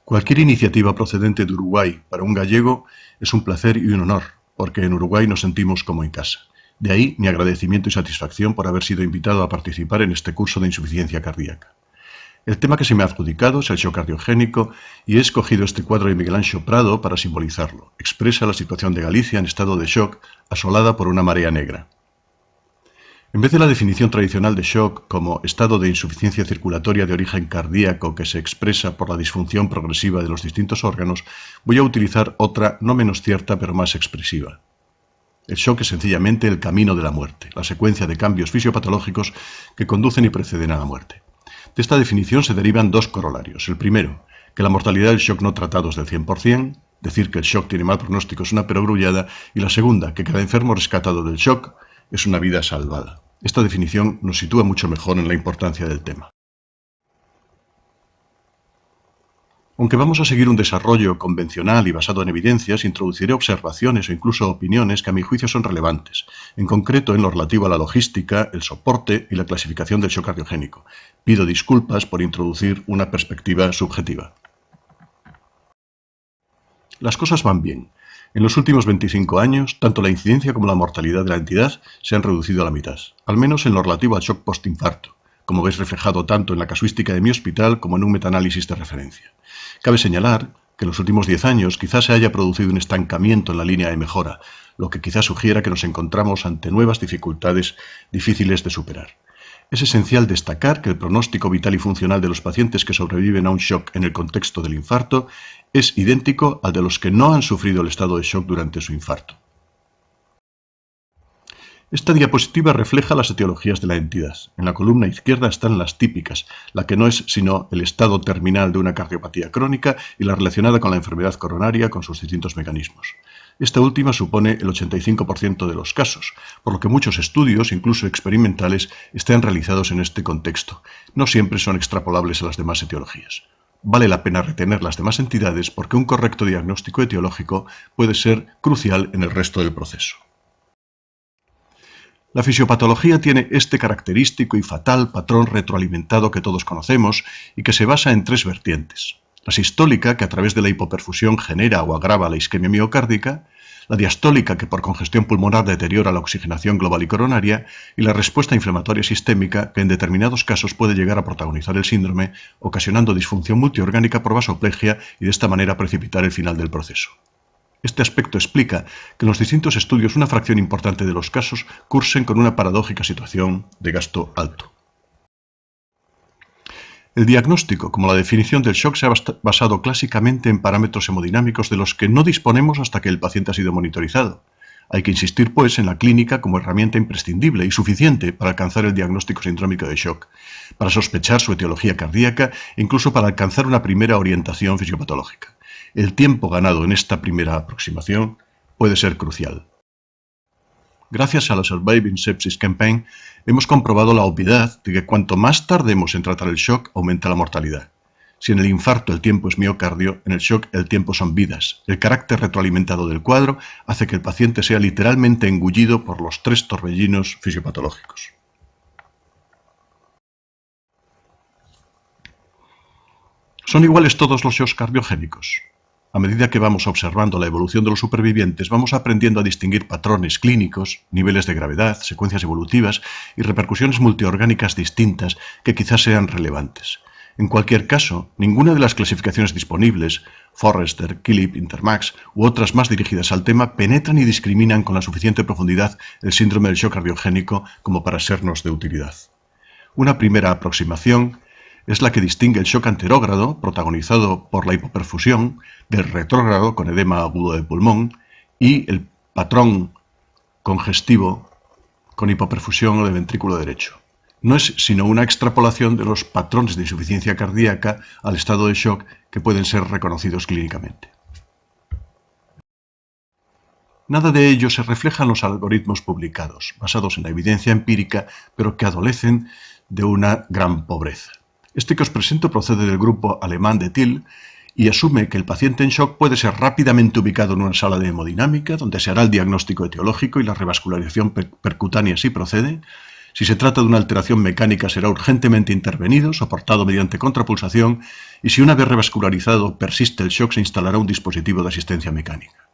Cualquier iniciativa procedente de Uruguay para un gallego es un placer y un honor, porque en Uruguay nos sentimos como en casa. De ahí mi agradecimiento y satisfacción por haber sido invitado a participar en este curso de insuficiencia cardíaca. El tema que se me ha adjudicado es el shock cardiogénico y he escogido este cuadro de Miguel Anxo Prado para simbolizarlo. Expresa la situación de Galicia en estado de shock, asolada por una marea negra. En vez de la definición tradicional de shock como estado de insuficiencia circulatoria de origen cardíaco que se expresa por la disfunción progresiva de los distintos órganos, voy a utilizar otra no menos cierta pero más expresiva. El shock es sencillamente el camino de la muerte, la secuencia de cambios fisiopatológicos que conducen y preceden a la muerte. De esta definición se derivan dos corolarios. El primero, que la mortalidad del shock no tratado es del 100%, decir que el shock tiene mal pronóstico es una perogrullada, y la segunda, que cada enfermo rescatado del shock es una vida salvada. Esta definición nos sitúa mucho mejor en la importancia del tema. Aunque vamos a seguir un desarrollo convencional y basado en evidencias, introduciré observaciones o incluso opiniones que a mi juicio son relevantes, en concreto en lo relativo a la logística, el soporte y la clasificación del shock cardiogénico. Pido disculpas por introducir una perspectiva subjetiva. Las cosas van bien. En los últimos 25 años, tanto la incidencia como la mortalidad de la entidad se han reducido a la mitad, al menos en lo relativo al shock postinfarto, como veis reflejado tanto en la casuística de mi hospital como en un metaanálisis de referencia. Cabe señalar que en los últimos 10 años quizás se haya producido un estancamiento en la línea de mejora, lo que quizás sugiera que nos encontramos ante nuevas dificultades difíciles de superar. Es esencial destacar que el pronóstico vital y funcional de los pacientes que sobreviven a un shock en el contexto del infarto es idéntico al de los que no han sufrido el estado de shock durante su infarto. Esta diapositiva refleja las etiologías de la entidad. En la columna izquierda están las típicas, la que no es sino el estado terminal de una cardiopatía crónica y la relacionada con la enfermedad coronaria con sus distintos mecanismos. Esta última supone el 85% de los casos, por lo que muchos estudios, incluso experimentales, están realizados en este contexto. No siempre son extrapolables a las demás etiologías. Vale la pena retener las demás entidades porque un correcto diagnóstico etiológico puede ser crucial en el resto del proceso. La fisiopatología tiene este característico y fatal patrón retroalimentado que todos conocemos y que se basa en tres vertientes. La sistólica, que a través de la hipoperfusión genera o agrava la isquemia miocárdica, la diastólica, que por congestión pulmonar deteriora la oxigenación global y coronaria, y la respuesta inflamatoria sistémica, que en determinados casos puede llegar a protagonizar el síndrome, ocasionando disfunción multiorgánica por vasoplegia y de esta manera precipitar el final del proceso. Este aspecto explica que en los distintos estudios una fracción importante de los casos cursen con una paradójica situación de gasto alto. El diagnóstico, como la definición del shock, se ha basado clásicamente en parámetros hemodinámicos de los que no disponemos hasta que el paciente ha sido monitorizado. Hay que insistir, pues, en la clínica como herramienta imprescindible y suficiente para alcanzar el diagnóstico sindrómico de shock, para sospechar su etiología cardíaca e incluso para alcanzar una primera orientación fisiopatológica. El tiempo ganado en esta primera aproximación puede ser crucial. Gracias a la Surviving Sepsis Campaign hemos comprobado la obviedad de que cuanto más tardemos en tratar el shock, aumenta la mortalidad. Si en el infarto el tiempo es miocardio, en el shock el tiempo son vidas. El carácter retroalimentado del cuadro hace que el paciente sea literalmente engullido por los tres torbellinos fisiopatológicos. ¿Son iguales todos los shocks cardiogénicos? A medida que vamos observando la evolución de los supervivientes, vamos aprendiendo a distinguir patrones clínicos, niveles de gravedad, secuencias evolutivas y repercusiones multiorgánicas distintas que quizás sean relevantes. En cualquier caso, ninguna de las clasificaciones disponibles, Forrester, Killip, Intermax u otras más dirigidas al tema, penetran y discriminan con la suficiente profundidad el síndrome del shock cardiogénico como para sernos de utilidad. Una primera aproximación es la que distingue el shock anterógrado, protagonizado por la hipoperfusión, del retrógrado con edema agudo de pulmón y el patrón congestivo con hipoperfusión o de ventrículo derecho. No es sino una extrapolación de los patrones de insuficiencia cardíaca al estado de shock que pueden ser reconocidos clínicamente. Nada de ello se refleja en los algoritmos publicados, basados en la evidencia empírica, pero que adolecen de una gran pobreza. Este que os presento procede del grupo alemán de Thiel y asume que el paciente en shock puede ser rápidamente ubicado en una sala de hemodinámica donde se hará el diagnóstico etiológico y la revascularización percutánea si procede, Si se trata de una alteración mecánica será urgentemente intervenido, soportado mediante contrapulsación, y si una vez revascularizado persiste el shock se instalará un dispositivo de asistencia mecánica.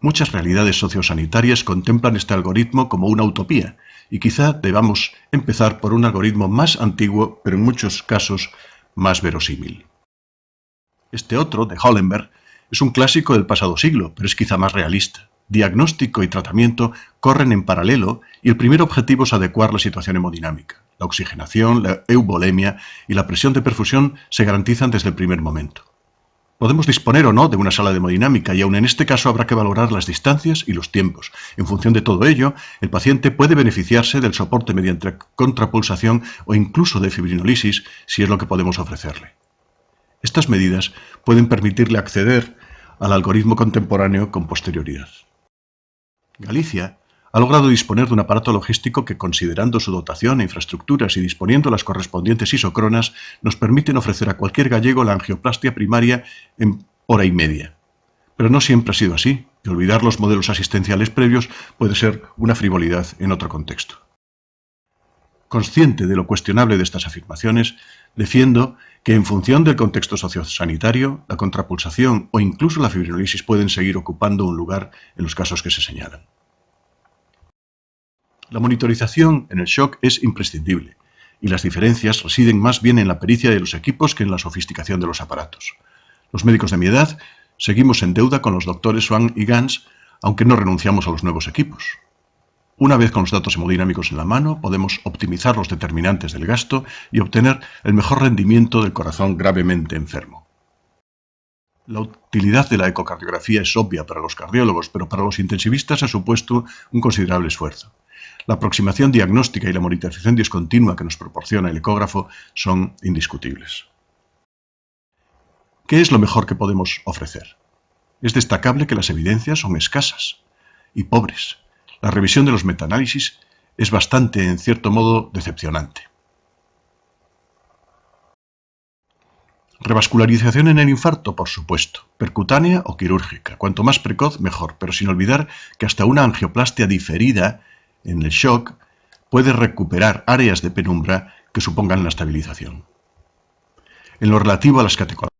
Muchas realidades sociosanitarias contemplan este algoritmo como una utopía, y quizá debamos empezar por un algoritmo más antiguo, pero en muchos casos más verosímil. Este otro, de Hollenberg, es un clásico del pasado siglo, pero es quizá más realista. Diagnóstico y tratamiento corren en paralelo y el primer objetivo es adecuar la situación hemodinámica. La oxigenación, la eubolemia y la presión de perfusión se garantizan desde el primer momento. Podemos disponer o no de una sala de hemodinámica y aun en este caso habrá que valorar las distancias y los tiempos. En función de todo ello, el paciente puede beneficiarse del soporte mediante contrapulsación o incluso de fibrinolisis si es lo que podemos ofrecerle. Estas medidas pueden permitirle acceder al algoritmo contemporáneo con posterioridad. Galicia ha logrado disponer de un aparato logístico que, considerando su dotación e infraestructuras y disponiendo las correspondientes isocronas, nos permiten ofrecer a cualquier gallego la angioplastia primaria en hora y media. Pero no siempre ha sido así, y olvidar los modelos asistenciales previos puede ser una frivolidad en otro contexto. Consciente de lo cuestionable de estas afirmaciones, defiendo que en función del contexto sociosanitario, la contrapulsación o incluso la fibrinolisis pueden seguir ocupando un lugar en los casos que se señalan. La monitorización en el shock es imprescindible, y las diferencias residen más bien en la pericia de los equipos que en la sofisticación de los aparatos. Los médicos de mi edad seguimos en deuda con los doctores Swan y Gans, aunque no renunciamos a los nuevos equipos. Una vez con los datos hemodinámicos en la mano, podemos optimizar los determinantes del gasto y obtener el mejor rendimiento del corazón gravemente enfermo. La utilidad de la ecocardiografía es obvia para los cardiólogos, pero para los intensivistas ha supuesto un considerable esfuerzo. La aproximación diagnóstica y la monitorización discontinua que nos proporciona el ecógrafo son indiscutibles. ¿Qué es lo mejor que podemos ofrecer? Es destacable que las evidencias son escasas y pobres. La revisión de los metaanálisis es bastante, en cierto modo, decepcionante. Revascularización en el infarto, por supuesto, percutánea o quirúrgica. Cuanto más precoz, mejor, pero sin olvidar que hasta una angioplastia diferida en el shock puede recuperar áreas de penumbra que supongan la estabilización. En lo relativo a las catecolamias,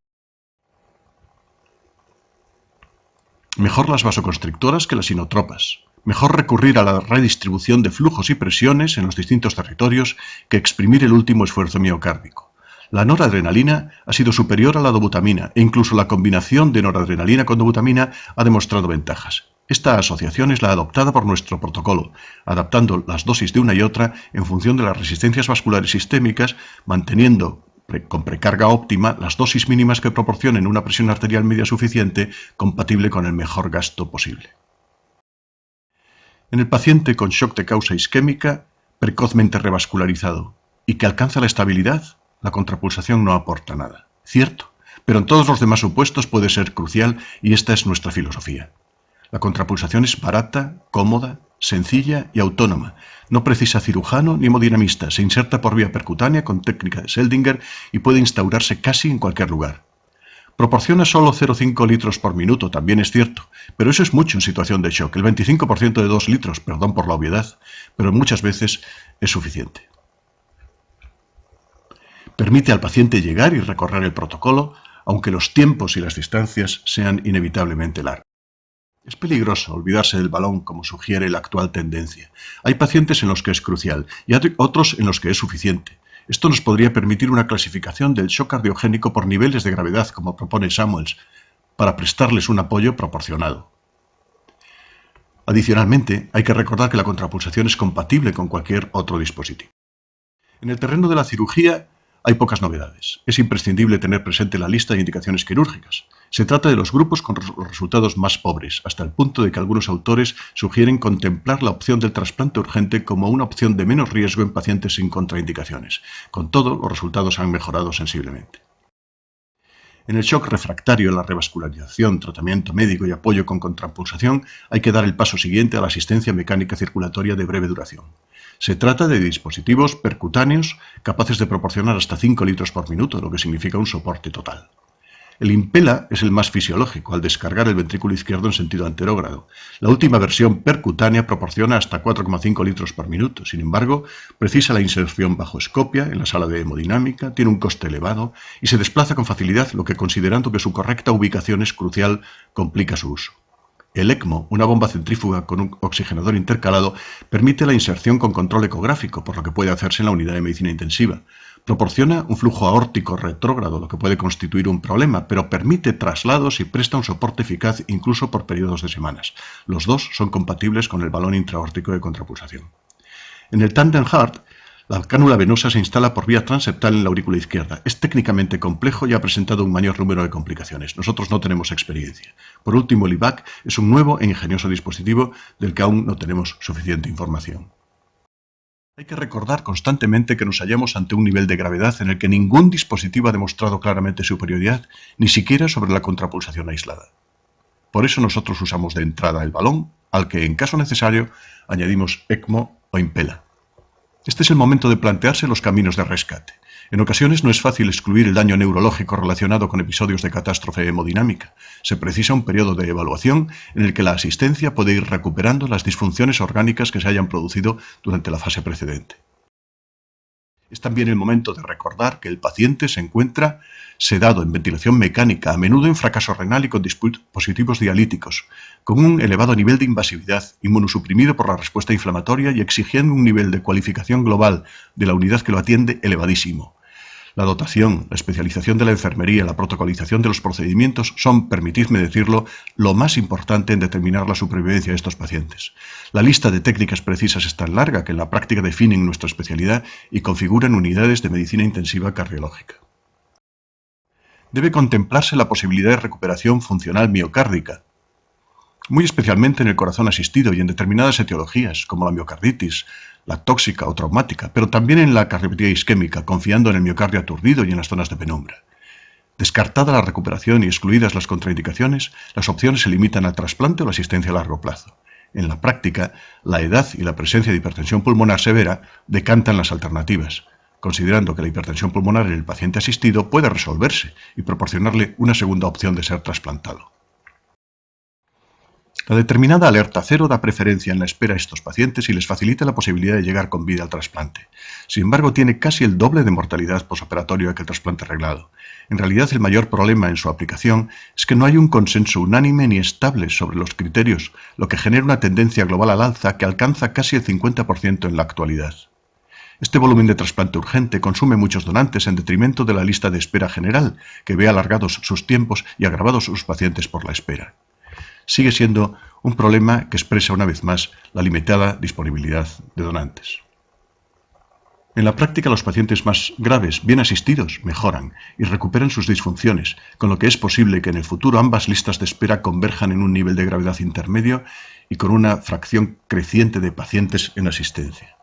mejor las vasoconstrictoras que las inotropas. Mejor recurrir a la redistribución de flujos y presiones en los distintos territorios que exprimir el último esfuerzo miocárdico. La noradrenalina ha sido superior a la dobutamina e incluso la combinación de noradrenalina con dobutamina ha demostrado ventajas. Esta asociación es la adoptada por nuestro protocolo, adaptando las dosis de una y otra en función de las resistencias vasculares sistémicas, manteniendo con precarga óptima las dosis mínimas que proporcionen una presión arterial media suficiente compatible con el mejor gasto posible. En el paciente con shock de causa isquémica, precozmente revascularizado y que alcanza la estabilidad, la contrapulsación no aporta nada. Cierto, pero en todos los demás supuestos puede ser crucial y esta es nuestra filosofía. La contrapulsación es barata, cómoda, sencilla y autónoma. No precisa cirujano ni hemodinamista, se inserta por vía percutánea con técnica de Seldinger y puede instaurarse casi en cualquier lugar. Proporciona solo 0,5 litros por minuto, también es cierto, pero eso es mucho en situación de shock. El 25% de 2 litros, perdón por la obviedad, pero muchas veces es suficiente. Permite al paciente llegar y recorrer el protocolo, aunque los tiempos y las distancias sean inevitablemente largos. Es peligroso olvidarse del balón como sugiere la actual tendencia. Hay pacientes en los que es crucial y hay otros en los que es suficiente. Esto nos podría permitir una clasificación del shock cardiogénico por niveles de gravedad, como propone Samuels, para prestarles un apoyo proporcionado. Adicionalmente, hay que recordar que la contrapulsación es compatible con cualquier otro dispositivo. En el terreno de la cirugía hay pocas novedades. Es imprescindible tener presente la lista de indicaciones quirúrgicas. Se trata de los grupos con los resultados más pobres, hasta el punto de que algunos autores sugieren contemplar la opción del trasplante urgente como una opción de menos riesgo en pacientes sin contraindicaciones. Con todo, los resultados han mejorado sensiblemente. En el shock refractario, la revascularización, tratamiento médico y apoyo con contrapulsación, hay que dar el paso siguiente a la asistencia mecánica circulatoria de breve duración. Se trata de dispositivos percutáneos capaces de proporcionar hasta 5 litros por minuto, lo que significa un soporte total. El Impella es el más fisiológico, al descargar el ventrículo izquierdo en sentido anterógrado. La última versión percutánea proporciona hasta 4,5 litros por minuto. Sin embargo, precisa la inserción bajo escopia en la sala de hemodinámica, tiene un coste elevado y se desplaza con facilidad, lo que, considerando que su correcta ubicación es crucial, complica su uso. El ECMO, una bomba centrífuga con un oxigenador intercalado, permite la inserción con control ecográfico, por lo que puede hacerse en la unidad de medicina intensiva. Proporciona un flujo aórtico retrógrado, lo que puede constituir un problema, pero permite traslados y presta un soporte eficaz incluso por periodos de semanas. Los dos son compatibles con el balón intraaórtico de contrapulsación. En el Tandem Heart, la cánula venosa se instala por vía transeptal en la aurícula izquierda. Es técnicamente complejo y ha presentado un mayor número de complicaciones. Nosotros no tenemos experiencia. Por último, el IVAC es un nuevo e ingenioso dispositivo del que aún no tenemos suficiente información. Hay que recordar constantemente que nos hallamos ante un nivel de gravedad en el que ningún dispositivo ha demostrado claramente superioridad, ni siquiera sobre la contrapulsación aislada. Por eso nosotros usamos de entrada el balón, al que en caso necesario añadimos ECMO o Impella. Este es el momento de plantearse los caminos de rescate. En ocasiones no es fácil excluir el daño neurológico relacionado con episodios de catástrofe hemodinámica. Se precisa un periodo de evaluación en el que la asistencia puede ir recuperando las disfunciones orgánicas que se hayan producido durante la fase precedente. Es también el momento de recordar que el paciente se encuentra sedado en ventilación mecánica, a menudo en fracaso renal y con dispositivos dialíticos, con un elevado nivel de invasividad, inmunosuprimido por la respuesta inflamatoria y exigiendo un nivel de cualificación global de la unidad que lo atiende elevadísimo. La dotación, la especialización de la enfermería, la protocolización de los procedimientos son, permitidme decirlo, lo más importante en determinar la supervivencia de estos pacientes. La lista de técnicas precisas es tan larga que en la práctica definen nuestra especialidad y configuran unidades de medicina intensiva cardiológica. Debe contemplarse la posibilidad de recuperación funcional miocárdica, muy especialmente en el corazón asistido y en determinadas etiologías, como la miocarditis, la tóxica o traumática, pero también en la cardiopatía isquémica, confiando en el miocardio aturdido y en las zonas de penumbra. Descartada la recuperación y excluidas las contraindicaciones, las opciones se limitan al trasplante o la asistencia a largo plazo. En la práctica, la edad y la presencia de hipertensión pulmonar severa decantan las alternativas, considerando que la hipertensión pulmonar en el paciente asistido puede resolverse y proporcionarle una segunda opción de ser trasplantado. La determinada alerta cero da preferencia en la espera a estos pacientes y les facilita la posibilidad de llegar con vida al trasplante. Sin embargo, tiene casi el doble de mortalidad posoperatoria que el trasplante reglado. En realidad, el mayor problema en su aplicación es que no hay un consenso unánime ni estable sobre los criterios, lo que genera una tendencia global al alza que alcanza casi el 50% en la actualidad. Este volumen de trasplante urgente consume muchos donantes en detrimento de la lista de espera general, que ve alargados sus tiempos y agravados sus pacientes por la espera. Sigue siendo un problema que expresa una vez más la limitada disponibilidad de donantes. En la práctica, los pacientes más graves, bien asistidos, mejoran y recuperan sus disfunciones, con lo que es posible que en el futuro ambas listas de espera converjan en un nivel de gravedad intermedio y con una fracción creciente de pacientes en asistencia.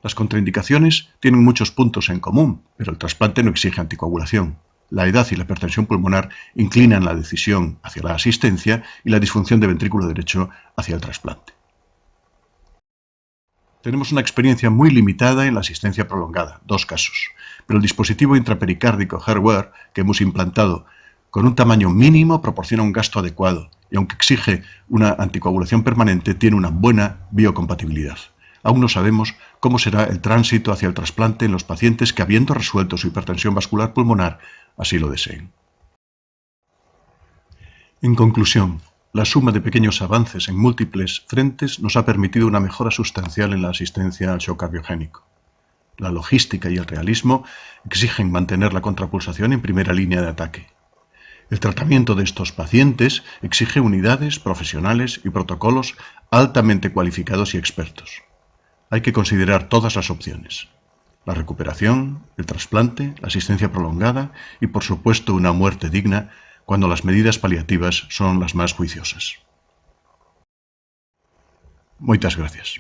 Las contraindicaciones tienen muchos puntos en común, pero el trasplante no exige anticoagulación. La edad y la hipertensión pulmonar inclinan la decisión hacia la asistencia y la disfunción de ventrículo derecho hacia el trasplante. Tenemos una experiencia muy limitada en la asistencia prolongada, 2 casos, pero el dispositivo intrapericárdico HeartWare que hemos implantado con un tamaño mínimo proporciona un gasto adecuado y aunque exige una anticoagulación permanente tiene una buena biocompatibilidad. Aún no sabemos cómo será el tránsito hacia el trasplante en los pacientes que, habiendo resuelto su hipertensión vascular pulmonar, así lo deseen. En conclusión, la suma de pequeños avances en múltiples frentes nos ha permitido una mejora sustancial en la asistencia al shock cardiogénico. La logística y el realismo exigen mantener la contrapulsación en primera línea de ataque. El tratamiento de estos pacientes exige unidades, profesionales y protocolos altamente cualificados y expertos. Hay que considerar todas las opciones: la recuperación, el trasplante, la asistencia prolongada y, por supuesto, una muerte digna cuando las medidas paliativas son las más juiciosas. Muchas gracias.